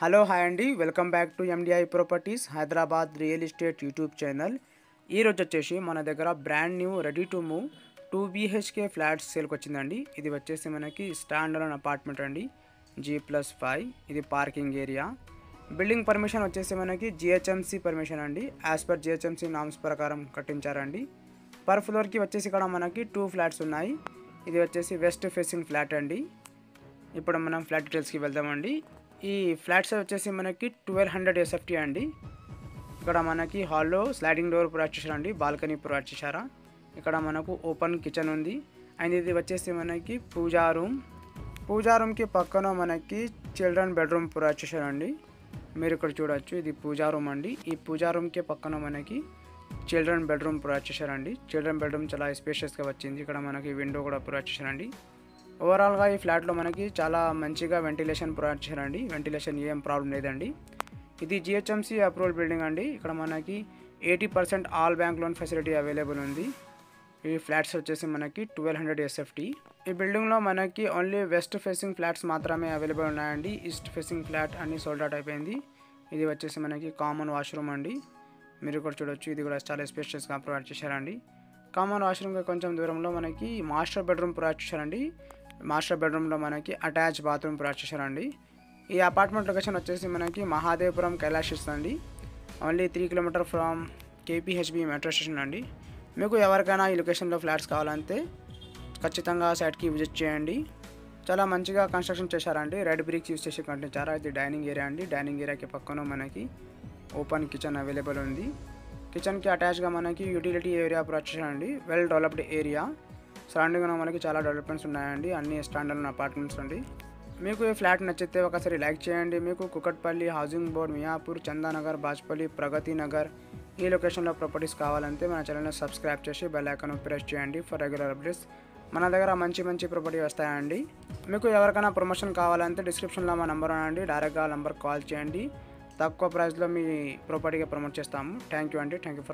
Hello hi అండి, welcome back to MDI properties Hyderabad real estate YouTube channel. ఈరోజు వచ్చేసి మన దగ్గర brand new ready to move 2 BHK flats సేల్కి వచ్చిందండి. ఇది వచ్చేసి మనకి స్టాండ్ అలోన్ అపార్ట్మెంట్ అండి, G+5. ఇది పార్కింగ్ ఏరియా. బిల్డింగ్ పర్మిషన్ వచ్చేసి మనకి జిహెచ్ఎంసీ పర్మిషన్ అండి. యాజ్ పర్ జిహెచ్ఎంసీ నామ్స్ ప్రకారం కట్టించారండి. పర్ ఫ్లోర్కి వచ్చేసి ఇక్కడ మనకి 2 ఫ్లాట్స్ ఉన్నాయి. ఇది వచ్చేసి వెస్ట్ ఫేసింగ్ ఫ్లాట్ అండి. ఇప్పుడు మనం ఫ్లాట్ డీటెయిల్స్కి వెళ్దామండి. ఈ ఫ్లాట్స్ వచ్చేసి మనకి 1200 SFT అండి. ఇక్కడ మనకి హాల్లో స్లైడింగ్ డోర్ ప్రొవైడ్ చేశారండి, బాల్కనీ ప్రొవైడ్ చేశారా. ఇక్కడ మనకు ఓపెన్ కిచెన్ ఉంది. అండ్ ఇది వచ్చేసి మనకి పూజా రూమ్కి పక్కన మనకి చిల్డ్రన్ బెడ్రూమ్ ప్రొవైడ్ చేశారండి. మీరు ఇక్కడ చూడొచ్చు, ఇది పూజా రూమ్ అండి. ఈ పూజా రూమ్కి పక్కన మనకి చిల్డ్రన్ బెడ్రూమ్ ప్రొవైడ్ చేశారండి. చిల్డ్రన్ బెడ్రూమ్ చాలా స్పేషియస్గా వచ్చింది. ఇక్కడ మనకి విండో కూడా ప్రొవైడ్ చేశారండి. ఓవరాల్గా ఈ ఫ్లాట్లో మనకి చాలా మంచిగా వెంటిలేషన్ ప్రొవైడ్ చేశారండి. వెంటిలేషన్ ఏం ప్రాబ్లం లేదండి. ఇది జిహెచ్ఎంసీ అప్రూవల్ బిల్డింగ్ అండి. ఇక్కడ మనకి 80% all bank loan facility available ఉంది. ఈ ఫ్లాట్స్ వచ్చేసి మనకి 1200 SFT. ఈ బిల్డింగ్లో మనకి ఓన్లీ వెస్ట్ ఫేసింగ్ ఫ్లాట్స్ మాత్రమే అవైలబుల్ ఉన్నాయండి. ఈస్ట్ ఫేసింగ్ ఫ్లాట్ అన్ని సోల్డ్ అవుట్ అయిపోయింది. ఇది వచ్చేసి మనకి కామన్ వాష్రూమ్ అండి. మీరు ఇక్కడ చూడొచ్చు, ఇది కూడా చాలా స్పేషియస్గా ప్రొవైడ్ చేశారండి. కామన్ వాష్రూమ్కి కొంచెం దూరంలో మనకి మాస్టర్ బెడ్రూమ్ ప్రొవైడ్ చేశారండి. మాస్టర్ బెడ్రూమ్లో మనకి అటాచ్ బాత్రూమ్ ప్రొవైడ్ చేశారండి. ఈ అపార్ట్మెంట్ లొకేషన్ వచ్చేసి మనకి మహాదేవపురం కైలాష్ అండి. Only 3 km from KPHB metro station అండి. మీకు ఎవరికైనా ఈ లొకేషన్లో ఫ్లాట్స్ కావాలంటే ఖచ్చితంగా సైట్కి విజిట్ చేయండి. చాలా మంచిగా కన్స్ట్రక్షన్ చేశారండి. రెడ్ బ్రిక్స్ యూస్ చేసి కట్టించారు. ఇది డైనింగ్ ఏరియా అండి. డైనింగ్ ఏరియాకి పక్కన మనకి ఓపెన్ కిచెన్ అవైలబుల్ ఉంది. కిచెన్కి అటాచ్గా మనకి యూటిలిటీ ఏరియా ప్రొవైడ్ చేశారండి. Well developed area. సరౌండింగ్లో మనకి చాలా డెవలప్మెంట్స్ ఉన్నాయండి. అన్ని స్టాండర్డ్ అపార్ట్మెంట్స్ అండి. మీకు ఈ ఫ్లాట్ నచ్చితే ఒకసారి లైక్ చేయండి. మీకు కుకట్పల్లి, హౌసింగ్ బోర్డ్, మియాపూర్, చందానగర్, బాజ్పల్లి, ప్రగతి నగర్ ఈ లొకేషన్లో ప్రాపర్టీస్ కావాలంటే మన ఛానల్ని సబ్స్క్రైబ్ చేసి బెల్ ఐకాన్ ప్రెస్ చేయండి ఫర్ రెగ్యులర్ అప్డేట్స్. మన దగ్గర మంచి ప్రాపర్టీ వస్తాయండి. మీకు ఎవరికైనా ప్రమోషన్ కావాలంటే డిస్క్రిప్షన్లో మా నెంబర్ ఉందండి. డైరెక్ట్గా నెంబర్ కాల్ చేయండి. తక్కువ ప్రైస్లో మీ ప్రాపర్టీగా ప్రమోట్ చేస్తాము. థ్యాంక్ యూ అండి. Thank you for